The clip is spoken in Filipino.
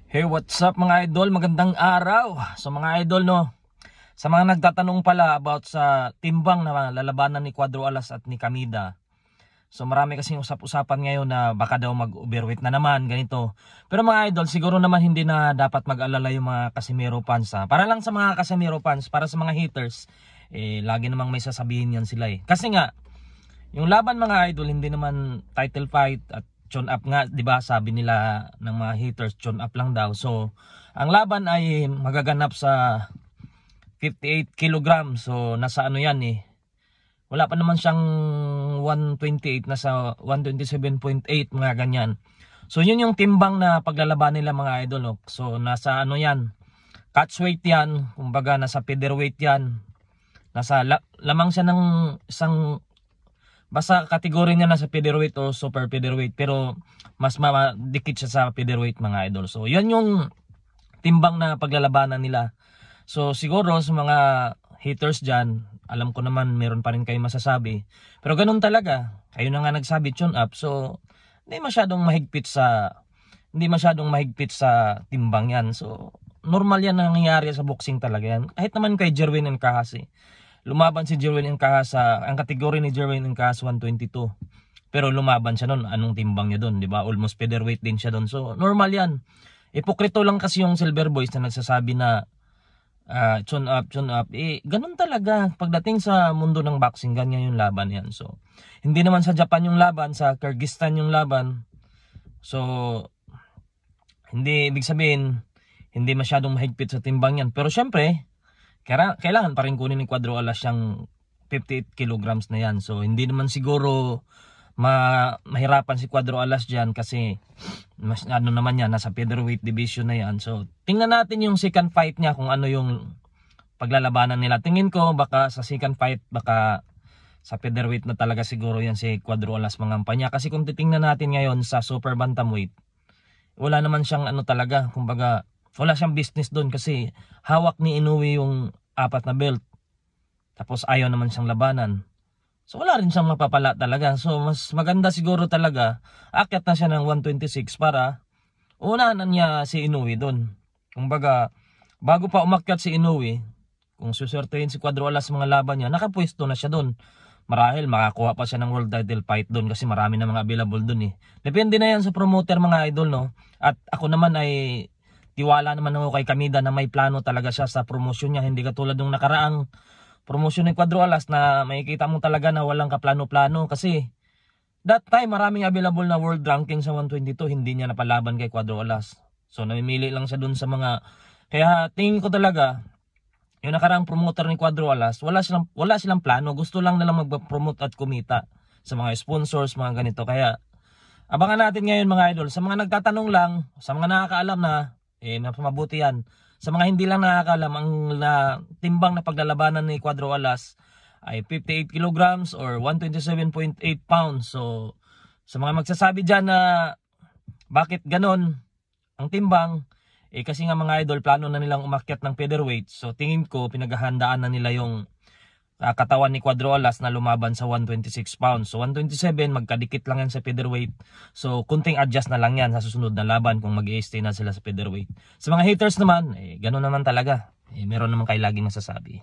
Hey, what's up mga idol? Magandang araw. So mga idol, no, sa mga nagtatanong pala about sa timbang na lalabanan ni Cuadro Alas at ni Kamida. So marami kasing usap-usapan ngayon na baka daw mag-overweight na naman, ganito. Pero mga idol, siguro naman hindi na dapat mag-alala yung mga Casimero fans, ha? Para lang sa mga Casimero fans, para sa mga haters, lagi namang may sasabihin yan sila eh. Kasi nga, yung laban mga idol, hindi naman title fight at tune up nga, 'di ba? Sabi nila ng mga haters, tune up lang daw. So, ang laban ay magaganap sa 58 kilograms. So, nasa ano 'yan eh. Wala pa naman siyang 128, nasa 127.8 mga ganyan. So, yun yung timbang na paglalaban nila mga idol, no? So, nasa ano 'yan? Catch weight 'yan, kumbaga nasa featherweight 'yan. Nasa lamang siya ng isang basta kategory niya nasa featherweight o super featherweight, pero mas madikit siya sa featherweight mga idol. So yan yung timbang na paglalabanan nila. So siguro sa mga haters dyan, alam ko naman meron pa rin kayo masasabi, pero ganun talaga, kayo na nga nagsabi tune up. So hindi masyadong mahigpit sa timbang yan. So normal yan na nangyayari sa boxing talaga yan. Kahit naman kay Jerwin Encajaz, lumaban si Jerwin Encajaz ang kategory ni Jerwin Encajaz 122. Pero lumaban siya doon, anong timbang niya doon, 'di ba? Almost featherweight din siya doon. So normal 'yan. Ipokrito lang kasi yung Silver Boys na nagsasabi na tune up. Ganun talaga pagdating sa mundo ng boxing, ganyan yung laban 'yan. So hindi naman sa Japan yung laban, sa Kyrgyzstan yung laban. So hindi ibig sabihin hindi masyadong mahigpit sa timbang 'yan. Pero syempre kailangan pa rin kunin ni Cuadro Alas yung 58 kilograms na yan. So hindi naman siguro mahirapan si Cuadro Alas dyan kasi mas ano naman yan, nasa featherweight division na yan. So tingnan natin yung second fight niya kung ano yung paglalabanan nila. Tingin ko baka sa second fight, baka sa featherweight na talaga siguro yan si Cuadro Alas mangampanya. Kasi kung titingnan natin ngayon sa super bantamweight, wala naman siyang ano talaga, kumbaga wala siyang business doon kasi hawak ni Inoue yung 4 na belt. Tapos ayaw naman siyang labanan. So wala rin siyang mapapala talaga. So mas maganda siguro talaga, akyat na siya ng 126 para unahan niya si Inoue doon. Kumbaga, bago pa umakyat si Inoue, kung susertein si Cuadro Alas mga laban niya, nakapwesto na siya doon. Marahil makakuha pa siya ng world title fight doon kasi marami na mga available doon eh. Depende na yan sa promoter mga idol, no? At ako naman ay tiwala naman ako kay Kamida na may plano talaga siya sa promosyon niya. Hindi katulad ng nakaraang promosyon ni Cuadro Alas na makikita mo talaga na walang kaplano-plano. Kasi that time maraming available na world ranking sa 122. Hindi niya napalaban kay Cuadro Alas. So namimili lang siya dun sa mga... Kaya tingin ko talaga yung nakaraang promoter ni Cuadro Alas, wala silang plano. Gusto lang nilang mag-promote at kumita sa mga sponsors, mga ganito. Kaya abangan natin ngayon mga idol. Sa mga nagtatanong lang, sa mga nakakaalam na, mas mabuti yan. Sa mga hindi lang nakakalam, ang timbang na paglalabanan ni Cuadro Alas ay 58 kilograms or 127.8 pounds. So sa mga magsasabi dyan na bakit ganon ang timbang, kasi nga mga idol, plano na nilang umakyat ng featherweight. So tingin ko pinaghahandaan na nila yung katawan ni Cuadro Alas na lumaban sa 126 pounds. So 127, magkadikit lang yan sa featherweight. So kunting adjust na lang yan sa susunod na laban kung mag-i-stay na sila sa featherweight. Sa mga haters naman, gano'n naman talaga. Meron naman kayo laging masasabi.